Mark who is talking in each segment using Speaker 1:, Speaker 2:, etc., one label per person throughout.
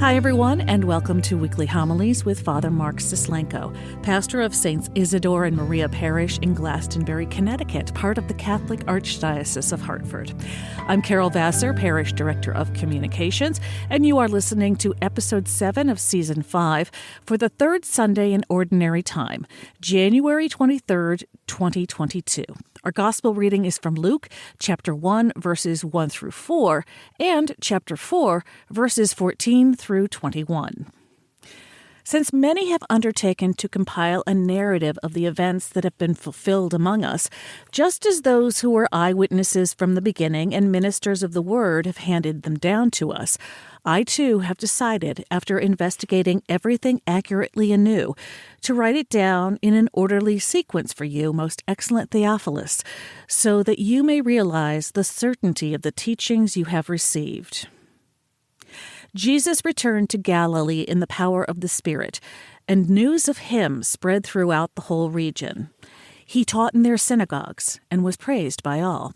Speaker 1: Hi, everyone, and welcome to Weekly Homilies with Father Mark Sislenko, pastor of Saints Isidore and Maria Parish in Glastonbury, Connecticut, part of the Catholic Archdiocese of Hartford. I'm Carol Vassar, Parish Director of Communications, and you are listening to Episode 7 of Season 5 for the third Sunday in Ordinary Time, January 23rd, 2022. Our Gospel reading is from Luke, chapter 1, verses 1 through 4, and chapter 4, verses 14 through 21. Since many have undertaken to compile a narrative of the events that have been fulfilled among us, just as those who were eyewitnesses from the beginning and ministers of the Word have handed them down to us, I too have decided, after investigating everything accurately anew, to write it down in an orderly sequence for you, most excellent Theophilus, so that you may realize the certainty of the teachings you have received. Jesus returned to Galilee in the power of the Spirit, and news of him spread throughout the whole region. He taught in their synagogues and was praised by all.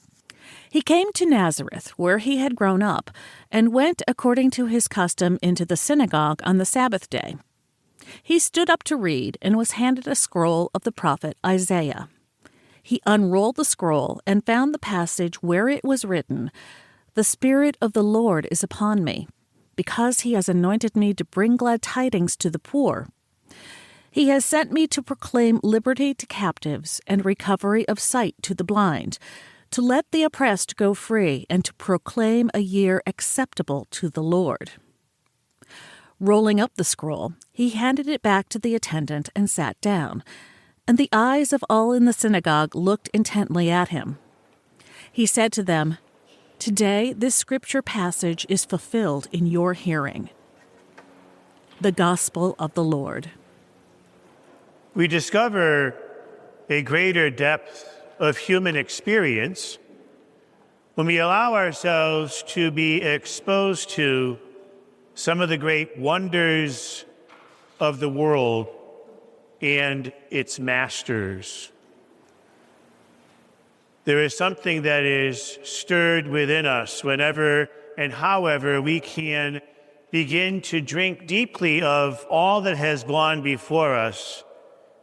Speaker 1: He came to Nazareth, where he had grown up, and went according to his custom into the synagogue on the Sabbath day. He stood up to read and was handed a scroll of the prophet Isaiah. He unrolled the scroll and found the passage where it was written, "The Spirit of the Lord is upon me, because he has anointed me to bring glad tidings to the poor. He has sent me to proclaim liberty to captives and recovery of sight to the blind, to let the oppressed go free, and to proclaim a year acceptable to the Lord." Rolling up the scroll, he handed it back to the attendant and sat down, and the eyes of all in the synagogue looked intently at him. He said to them, "Today this scripture passage is fulfilled in your hearing." The Gospel of the Lord.
Speaker 2: We discover a greater depth of human experience when we allow ourselves to be exposed to some of the great wonders of the world and its masters. There is something that is stirred within us whenever and however we can begin to drink deeply of all that has gone before us,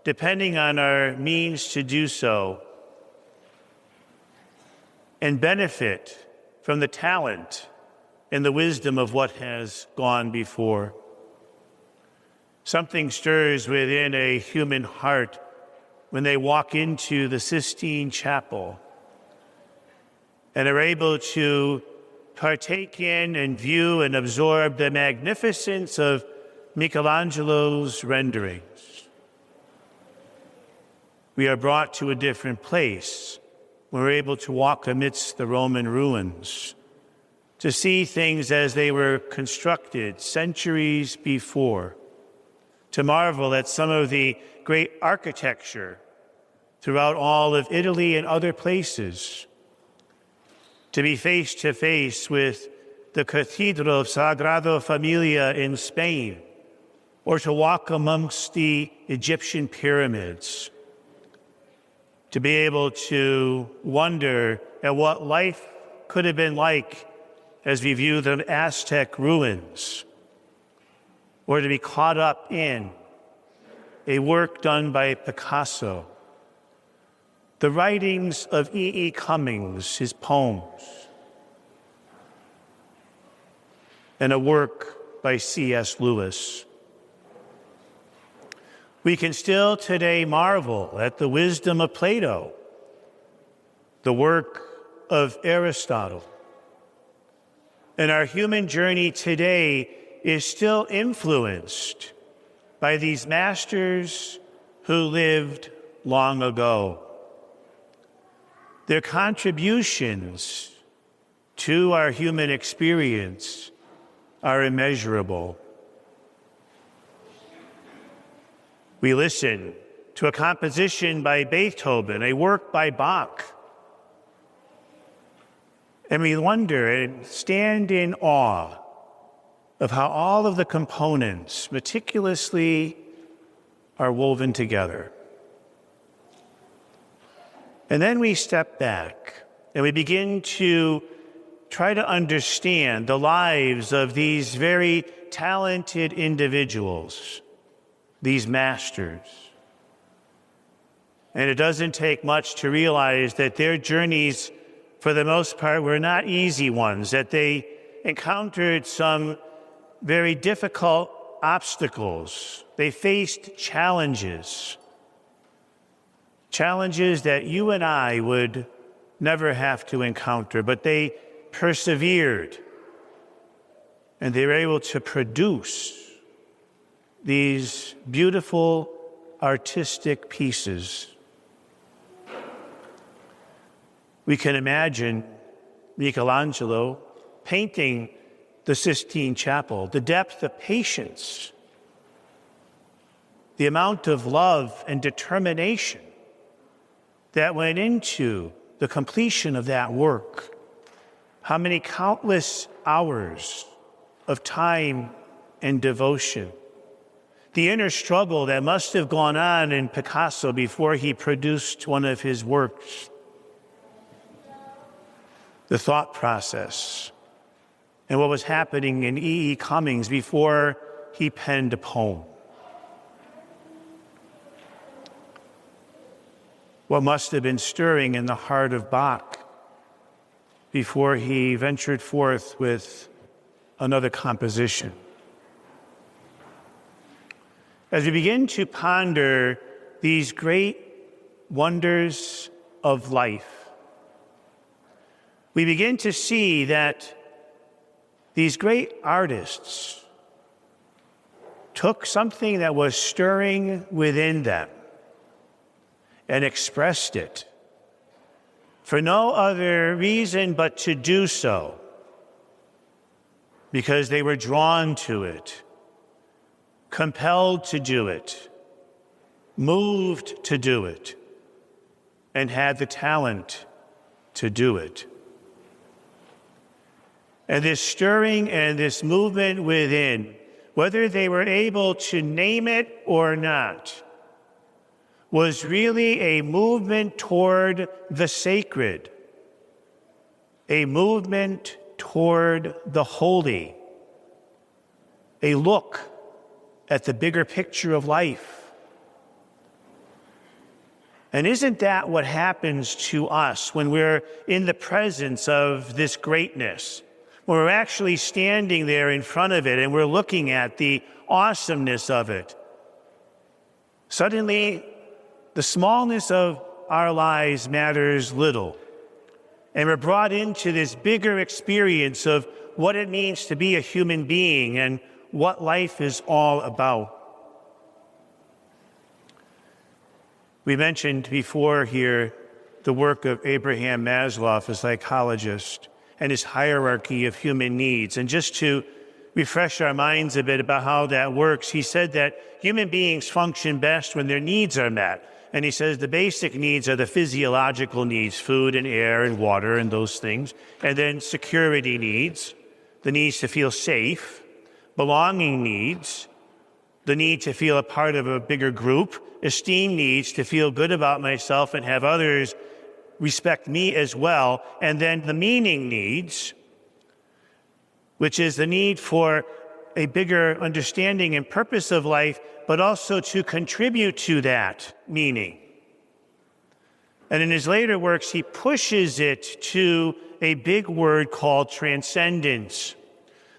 Speaker 2: depending on our means to do so, and benefit from the talent and the wisdom of what has gone before. Something stirs within a human heart when they walk into the Sistine Chapel and are able to partake in and view and absorb the magnificence of Michelangelo's renderings. We are brought to a different place. We're able to walk amidst the Roman ruins, to see things as they were constructed centuries before, to marvel at some of the great architecture throughout all of Italy and other places, to be face to face with the Cathedral of Sagrada Familia in Spain, or to walk amongst the Egyptian pyramids, to be able to wonder at what life could have been like as we view the Aztec ruins, or to be caught up in a work done by Picasso, the writings of E.E. Cummings, his poems, and a work by C.S. Lewis. We can still today marvel at the wisdom of Plato, the work of Aristotle. And our human journey today is still influenced by these masters who lived long ago. Their contributions to our human experience are immeasurable. We listen to a composition by Beethoven, a work by Bach, and we wonder and stand in awe of how all of the components meticulously are woven together. And then we step back and we begin to try to understand the lives of these very talented individuals, these masters. And it doesn't take much to realize that their journeys, for the most part, were not easy ones, that they encountered some very difficult obstacles. They faced challenges that you and I would never have to encounter, but they persevered, and they were able to produce these beautiful artistic pieces. We can imagine Michelangelo painting the Sistine Chapel, the depth of patience, the amount of love and determination that went into the completion of that work. How many countless hours of time and devotion. The inner struggle that must have gone on in Picasso before he produced one of his works. The thought process and what was happening in E.E. Cummings before he penned a poem. What must have been stirring in the heart of Bach before he ventured forth with another composition. As we begin to ponder these great wonders of life, we begin to see that these great artists took something that was stirring within them and expressed it for no other reason but to do so, because they were drawn to it, compelled to do it, moved to do it, and had the talent to do it. And this stirring and this movement within, whether they were able to name it or not, was really a movement toward the sacred, a movement toward the holy, a look at the bigger picture of life. And isn't that what happens to us when we're in the presence of this greatness? When we're actually standing there in front of it and we're looking at the awesomeness of it. Suddenly, the smallness of our lives matters little. And we're brought into this bigger experience of what it means to be a human being and what life is all about. We mentioned before here the work of Abraham Maslow, a psychologist, and his hierarchy of human needs. And just to refresh our minds a bit about how that works, he said that human beings function best when their needs are met. And he says the basic needs are the physiological needs, food and air and water and those things. And then security needs, the needs to feel safe, belonging needs, the need to feel a part of a bigger group, esteem needs, to feel good about myself and have others respect me as well. And then the meaning needs, which is the need for a bigger understanding and purpose of life, but also to contribute to that meaning. And in his later works, he pushes it to a big word called transcendence,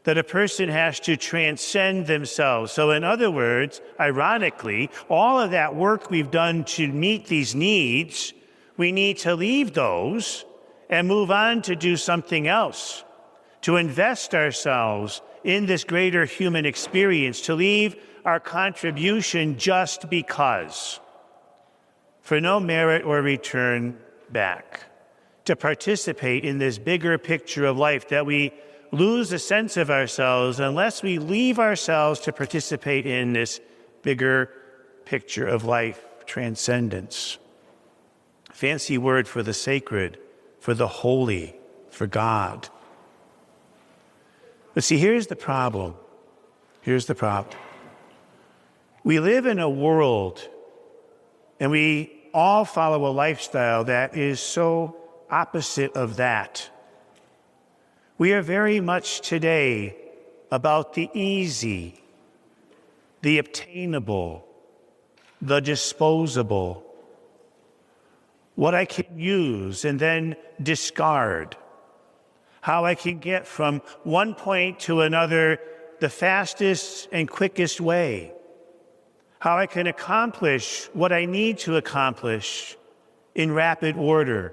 Speaker 2: that a person has to transcend themselves. So in other words, ironically, all of that work we've done to meet these needs, we need to leave those and move on to do something else, to invest ourselves in this greater human experience, to leave our contribution just because, for no merit or return back, to participate in this bigger picture of life, that we lose a sense of ourselves unless we leave ourselves to participate in this bigger picture of life, transcendence. Fancy word for the sacred, for the holy, for God. But see, here's the problem. Here's the problem. We live in a world, and we all follow a lifestyle that is so opposite of that. We are very much today about the easy, the obtainable, the disposable, what I can use and then discard, how I can get from one point to another the fastest and quickest way, how I can accomplish what I need to accomplish in rapid order.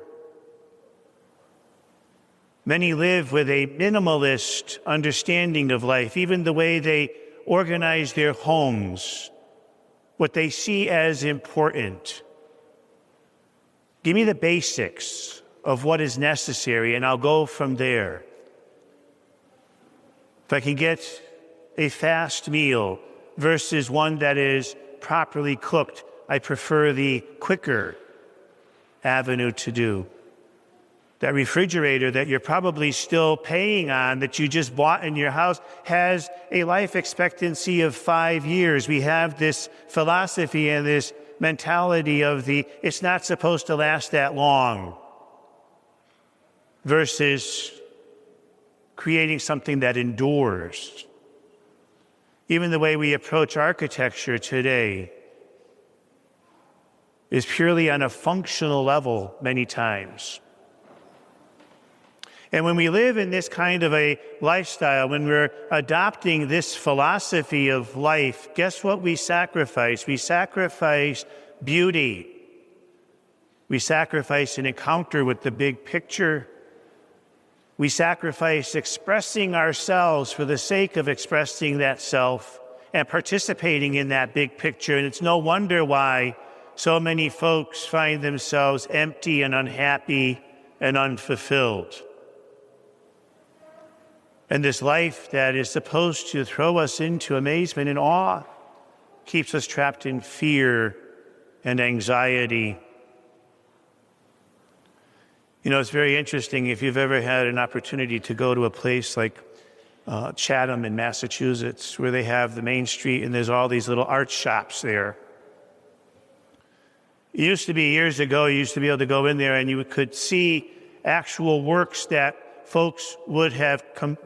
Speaker 2: Many live with a minimalist understanding of life, even the way they organize their homes, what they see as important. Give me the basics of what is necessary, and I'll go from there. If I can get a fast meal versus one that is properly cooked, I prefer the quicker avenue to do. That refrigerator that you're probably still paying on, that you just bought in your house, has a life expectancy of 5 years. We have this philosophy and this mentality of it's not supposed to last that long, versus creating something that endures. Even the way we approach architecture today is purely on a functional level many times. And when we live in this kind of a lifestyle, when we're adopting this philosophy of life, guess what we sacrifice? We sacrifice beauty. We sacrifice an encounter with the big picture. We sacrifice expressing ourselves for the sake of expressing that self and participating in that big picture. And it's no wonder why so many folks find themselves empty and unhappy and unfulfilled. And this life that is supposed to throw us into amazement and awe keeps us trapped in fear and anxiety. You know, it's very interesting if you've ever had an opportunity to go to a place like Chatham in Massachusetts, where they have the main street and there's all these little art shops there. It used to be years ago, you used to be able to go in there and you could see actual works that folks would have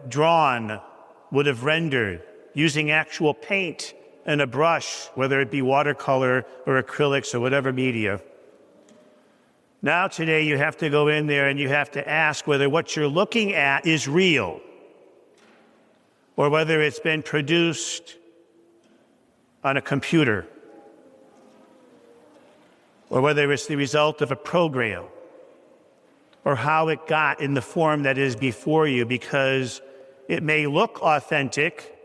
Speaker 2: drawn, would have rendered, using actual paint and a brush, whether it be watercolor or acrylics or whatever media. Now today you have to go in there and you have to ask whether what you're looking at is real, or whether it's been produced on a computer, or whether it's the result of a program, or how it got in the form that is before you, because it may look authentic,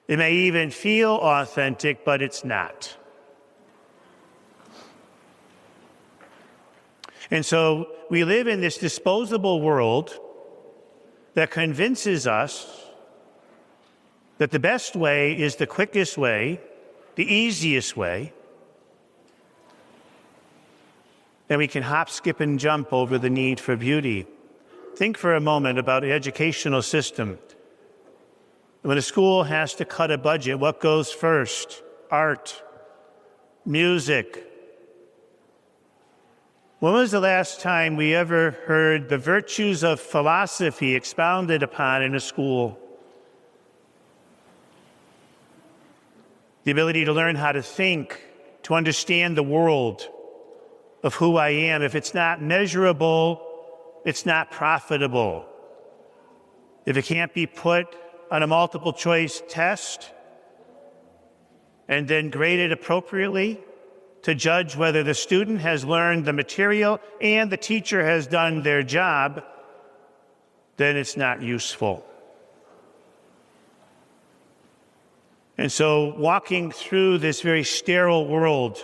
Speaker 2: it may even feel authentic, but it's not. And so we live in this disposable world that convinces us that the best way is the quickest way, the easiest way, and we can hop, skip, and jump over the need for beauty. Think for a moment about the educational system. When a school has to cut a budget, what goes first? Art, music. When was the last time we ever heard the virtues of philosophy expounded upon in a school? The ability to learn how to think, to understand the world of who I am. If it's not measurable, it's not profitable. If it can't be put on a multiple choice test and then graded appropriately to judge whether the student has learned the material and the teacher has done their job, then it's not useful. And so walking through this very sterile world,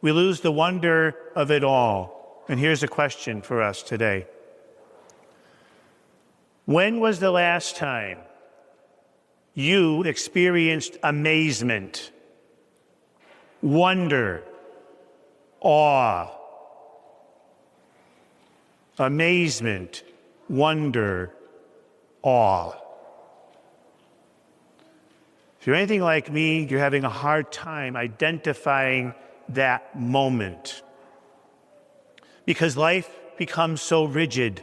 Speaker 2: we lose the wonder of it all. And here's a question for us today. When was the last time you experienced amazement, wonder, awe? Amazement, wonder, awe. If you're anything like me, you're having a hard time identifying that moment, because life becomes so rigid.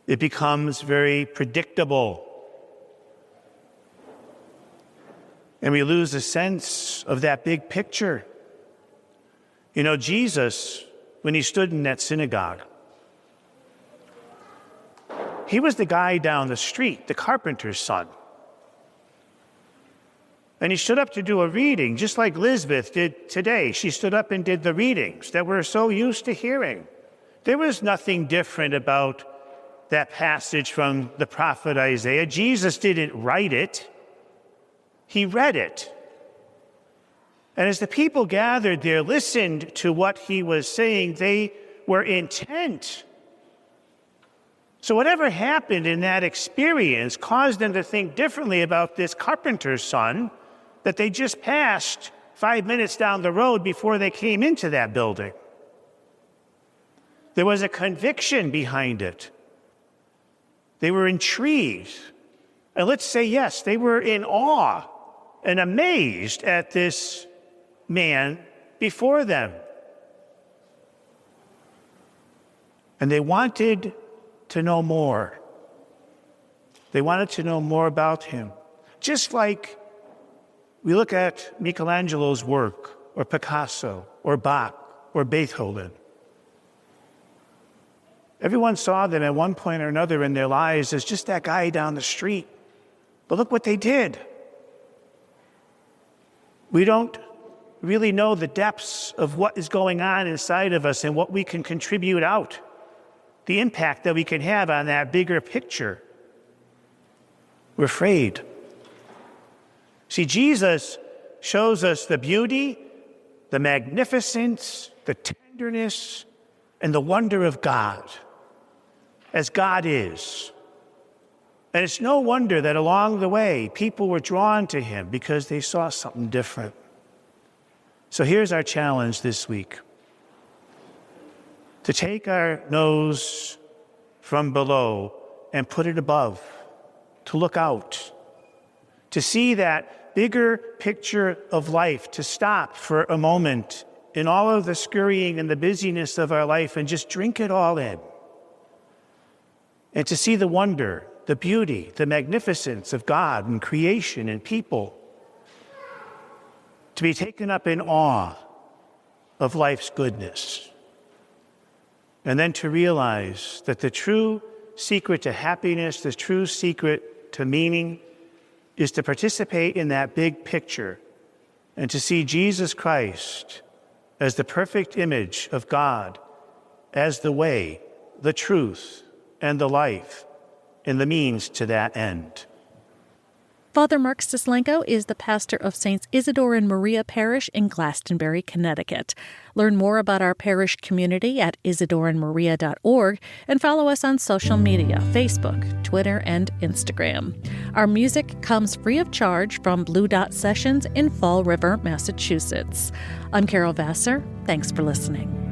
Speaker 2: It becomes very predictable. And we lose a sense of that big picture. You know, Jesus, when he stood in that synagogue, he was the guy down the street, the carpenter's son. And he stood up to do a reading, just like Elizabeth did today. She stood up and did the readings that we're so used to hearing. There was nothing different about that passage from the prophet Isaiah. Jesus didn't write it. He read it. And as the people gathered there, listened to what he was saying, they were intent. So whatever happened in that experience caused them to think differently about this carpenter's son that they just passed 5 minutes down the road before they came into that building. There was a conviction behind it. They were intrigued. And let's say, yes, they were in awe and amazed at this man before them. And they wanted to know more. They wanted to know more about him. Just like we look at Michelangelo's work, or Picasso, or Bach, or Beethoven. Everyone saw them at one point or another in their lives as just that guy down the street. But look what they did. We don't really know the depths of what is going on inside of us and what we can contribute out, the impact that we can have on that bigger picture. We're afraid. See, Jesus shows us the beauty, the magnificence, the tenderness, and the wonder of God, as God is. And it's no wonder that along the way, people were drawn to him because they saw something different. So here's our challenge this week. To take our nose from below and put it above, to look out, to see that bigger picture of life, to stop for a moment in all of the scurrying and the busyness of our life and just drink it all in. And to see the wonder, the beauty, the magnificence of God and creation and people. To be taken up in awe of life's goodness. And then to realize that the true secret to happiness, the true secret to meaning, is to participate in that big picture and to see Jesus Christ as the perfect image of God, as the way, the truth, and the life, and the means to that end.
Speaker 1: Father Mark Stislenko is the pastor of Saints Isidore and Maria Parish in Glastonbury, Connecticut. Learn more about our parish community at isidoreandmaria.org and follow us on social media, Facebook, Twitter, and Instagram. Our music comes free of charge from Blue Dot Sessions in Fall River, Massachusetts. I'm Carol Vassar. Thanks for listening.